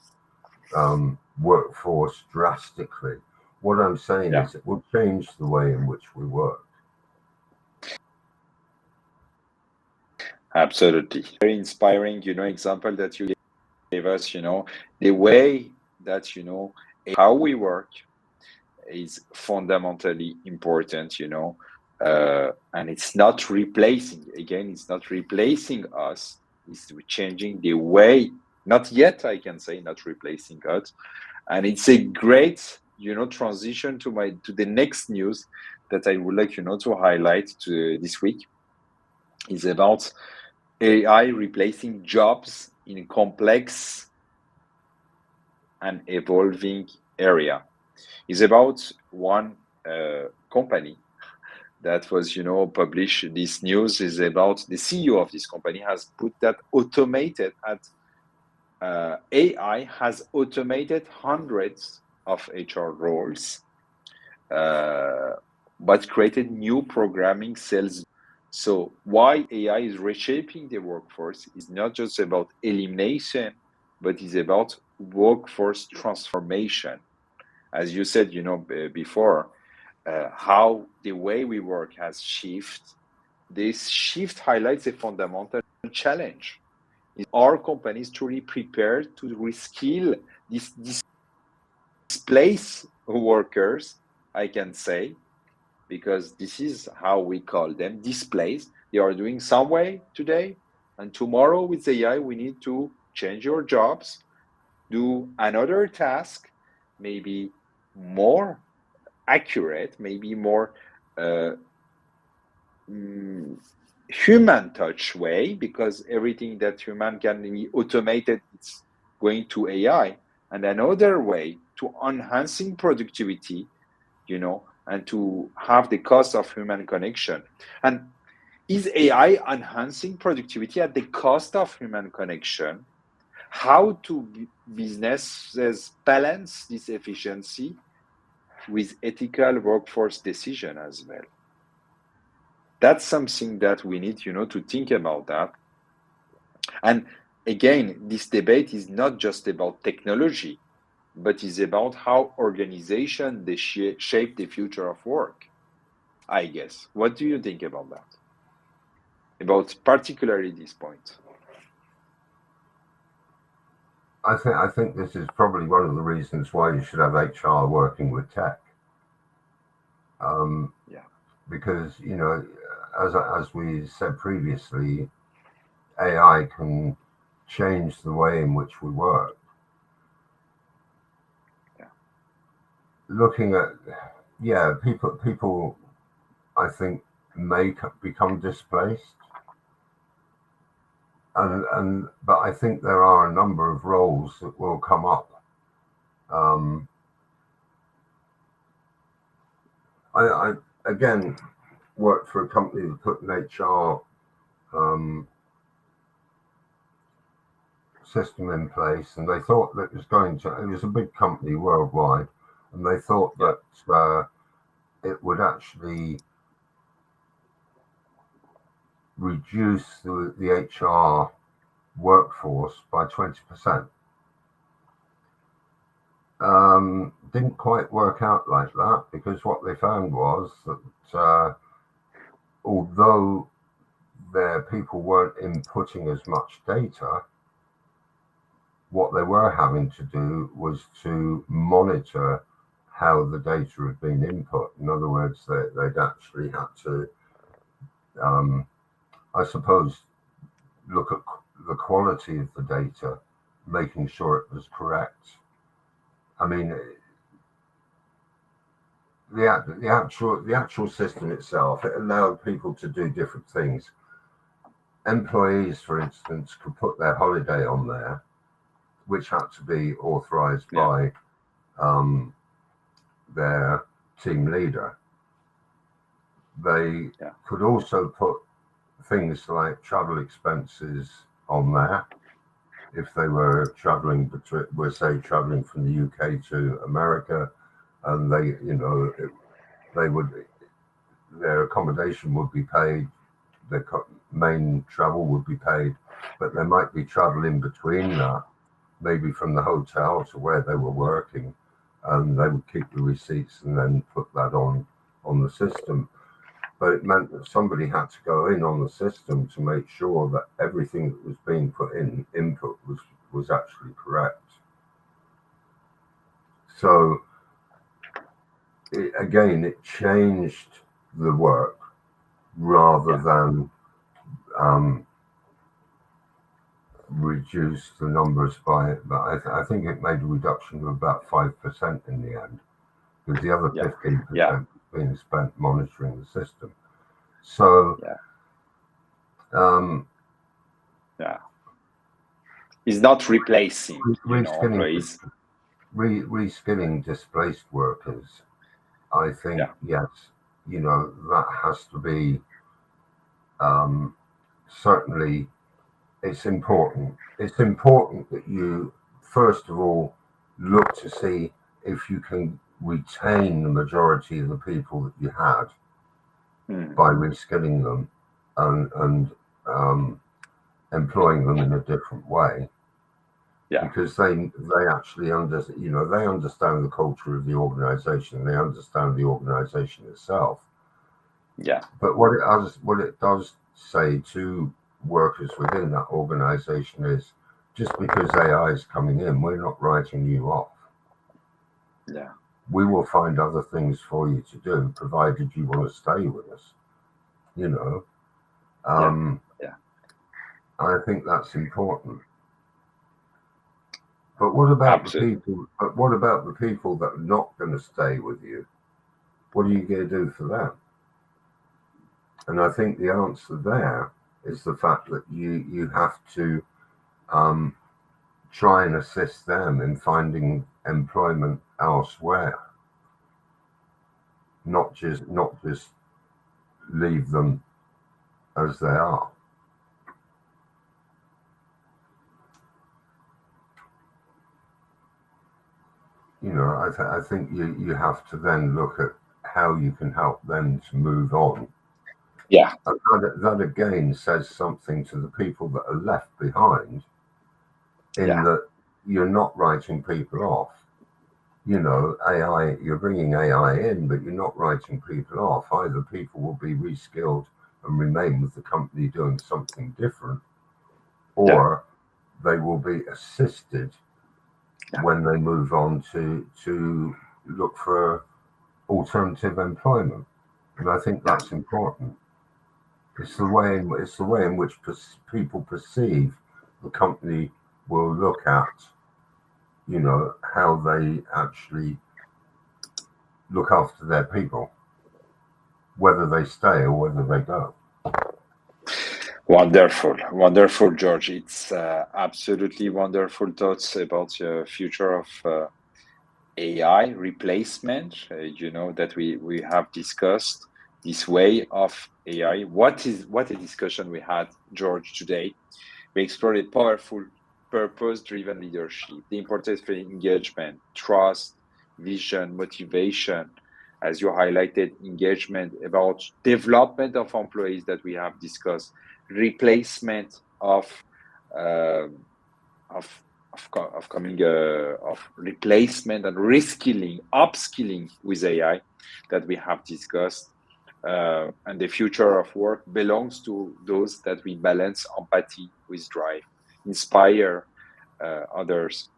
workforce drastically. What I'm saying Yeah. is it will change the way in which we work. Absolutely. Very inspiring, example that you gave us, the way that, how we work is fundamentally important, and it's not replacing, again, it's not replacing us, it's changing the way, not yet, I can say, not replacing us. And it's a great, transition to the next news that I would like, to highlight to this week is about AI replacing jobs in complex and evolving area. It's about one company that was, published. This news is about the CEO of this company has put that automated at AI has automated hundreds of HR roles, uh, but created new programming cells. So why AI is reshaping the workforce is not just about elimination, but is about workforce transformation. As you said, before, how the way we work has shifted. This shift highlights a fundamental challenge. Are companies truly prepared to reskill these displaced workers? I can say, because this is how we call them, displaced. They are doing some way today, and tomorrow with AI, we need to change your jobs, do another task, maybe more accurate, maybe more uh, mm, human touch way, because everything that human can be automated, it's going to AI. And another way to enhancing productivity, and to have the cost of human connection. And is AI enhancing productivity at the cost of human connection? How to businesses balance this efficiency with ethical workforce decision as well? That's something that we need, to think about that. And again, this debate is not just about technology, but is about how organization they shape the future of work, I guess. What do you think about that? About particularly this point? I think this is probably one of the reasons why you should have HR working with tech. Yeah. Because as we said previously, AI can change the way in which we work. Yeah. Looking at people I think may become displaced, and but I think there are a number of roles that will come up. Um, I again worked for a company that put an HR system in place, and they thought that it was going to. It was a big company worldwide, and they thought Yeah. that it would actually reduce the HR workforce by 20%. Didn't quite work out like that, because what they found was that although their people weren't inputting as much data, what they were having to do was to monitor how the data had been input. In other words, they'd actually had to, I suppose, look at the quality of the data, making sure it was correct. I mean, the actual system itself, it allowed people to do different things. Employees, for instance, could put their holiday on there, which had to be authorized Yeah. by their team leader. They could also put things like travel expenses on there if they were traveling between, we're say traveling from the UK to America, and they would, their accommodation would be paid, their main travel would be paid, but there might be travel in between that, maybe from the hotel to where they were working, and they would keep the receipts and then put that on the system. But it meant that somebody had to go in on the system to make sure that everything that was being put in input was actually correct. So it changed the work rather than reduce the numbers by it. But I think it made a reduction of about 5% in the end, because the other 15% was being spent monitoring the system. So it's not replacing employees. Reskilling displaced workers, I think, yes, that has to be, certainly, it's important. It's important that you, first of all, look to see if you can retain the majority of the people that you had by reskilling them and employing them in a different way. Because they actually they understand the culture of the organization, they understand the organization itself. But what it does say to workers within that organization is, just because AI is coming in, we're not writing you off. We will find other things for you to do, provided you want to stay with us. I think that's important. But what about the people? But what about the people that are not going to stay with you? What are you going to do for them? And I think the answer there is the fact that you have to try and assist them in finding employment elsewhere, not just leave them as they are. I think you have to then look at how you can help them to move on. And that again says something to the people that are left behind, in that you're not writing people off. AI, you're bringing AI in, but you're not writing people off. Either people will be reskilled and remain with the company doing something different, or they will be assisted when they move on to look for alternative employment. And I think Yeah, that's important. It's the way in which people perceive the company will look at, how they actually look after their people, whether they stay or whether they go. Wonderful, wonderful, George. It's absolutely wonderful thoughts about the future of AI replacement. That we have discussed this way of AI. What a discussion we had, George, today. We explored a powerful, purpose-driven leadership, the importance of engagement, trust, vision, motivation, as you highlighted, engagement about development of employees that we have discussed, replacement um, of of coming of replacement and reskilling, upskilling with AI that we have discussed. And the future of work belongs to those that we balance empathy with drive, inspire others.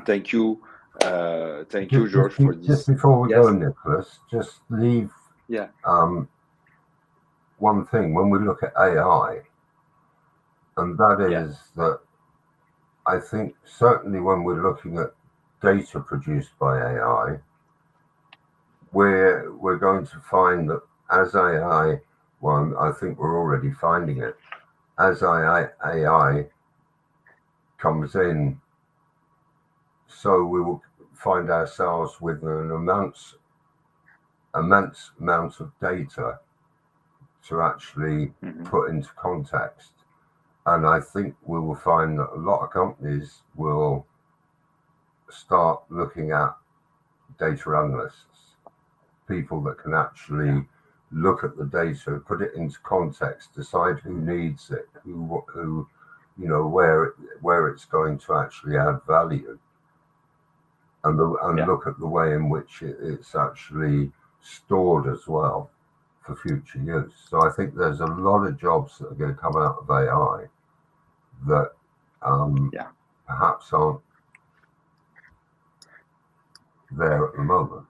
Thank you, George, for Just this. before we go, Yes, Nicholas, just leave yeah, um, one thing when we look at AI, and that yeah, is that I think certainly when we're looking at data produced by AI, we're going to find that as AI, well, I think we're already finding it, as AI comes in, so we will find ourselves with an immense amount of data to actually mhm, put into context. And I think we will find that a lot of companies will start looking at data analysts, people that can yeah, actually look at the data, put it into context, decide who needs it, who where it's going to actually add value, and yeah. look at the way in which it's actually stored as well for future use. So I think there's a lot of jobs that are going to come out of AI that um, Yeah. perhaps aren't there at the moment.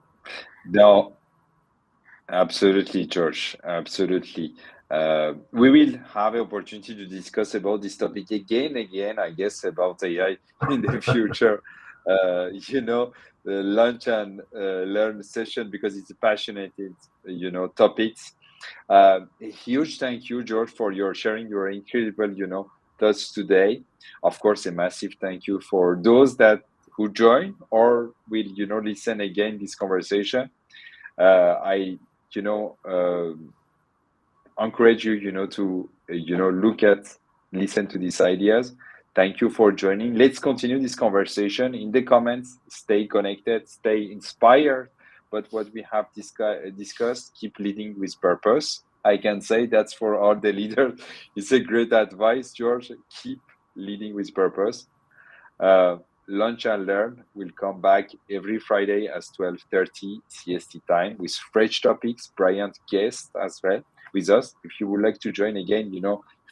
No, absolutely, George. Absolutely. We will have an opportunity to discuss about this topic again, I guess, about AI in the future. The lunch and learn session because it's a passionate, topics. A huge thank you, George, for your sharing your incredible, thoughts today. Of course, a massive thank you for those that who join or will, listen again this conversation. I you know encourage you to look at listen to these ideas. Thank you for joining. Let's continue this conversation in the comments. Stay connected, stay inspired, but what we have discussed, keep leading with purpose. I can say that's for all the leaders. It's a great advice, George. Keep leading with purpose. uh, Lunch and Learn will come back every Friday at 12:30 CST time with fresh topics, brilliant guests as well with us. If you would like to join again,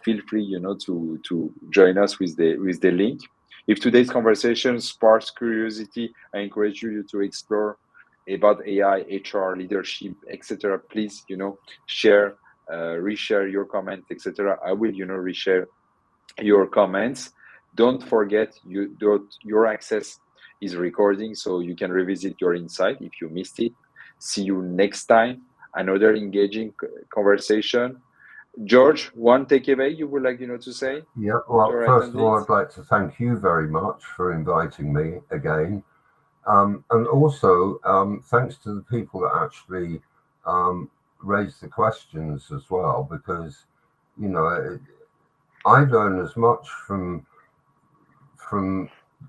feel free, to join us with the link. If today's conversation sparks curiosity, I encourage you to explore about AI, HR, leadership, etc. Please, share, reshare your comment, etc. I will, reshare your comments. Don't forget your access is recording so you can revisit your insight if you missed it. See you next time. Another engaging conversation. George, one takeaway you would like to say Yeah, to well, our first of all, attendees? I'd like to thank you very much for inviting me again. And also, thanks to the people that actually um, raised the questions as well, because, you know, I learn as much from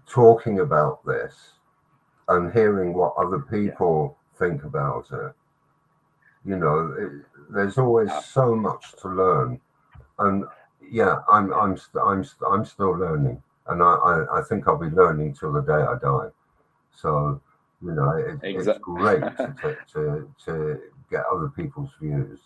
talking about this and hearing what other Yeah, people think about it. You know, there's always uh, so much to learn, and yeah, yeah, I'm still learning, and I think I'll be learning till the day I die. So, it's exactly. great to get other people's views.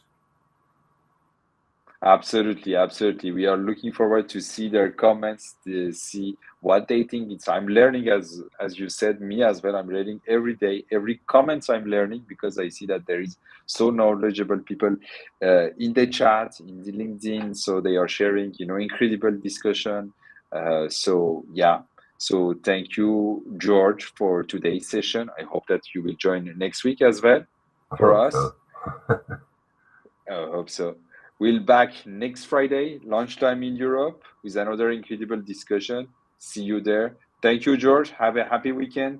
Absolutely, absolutely. We are looking forward to see their comments, to see what they think. It's I'm learning as you said, me as well. I'm learning every day. Every comments I'm learning because I see that there is so knowledgeable people in the chat, in the LinkedIn. So they are sharing, incredible discussion. So yeah. So thank you, George, for today's session. I hope that you will join next week as well I for hope us. so. I hope so. We'll back next Friday, lunchtime in Europe, with another incredible discussion. See you there. Thank you, George. Have a happy weekend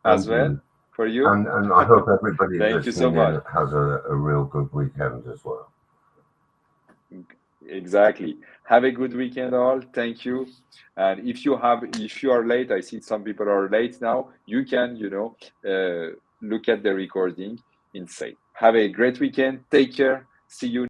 as And well you. for you. And I hope everybody Thank you so listening much. in has a real good weekend as well. Exactly. Have a good weekend, all. Thank you. And if you are late, I see some people are late now. You can, look at the recording inside. Have a great weekend. Take care. See you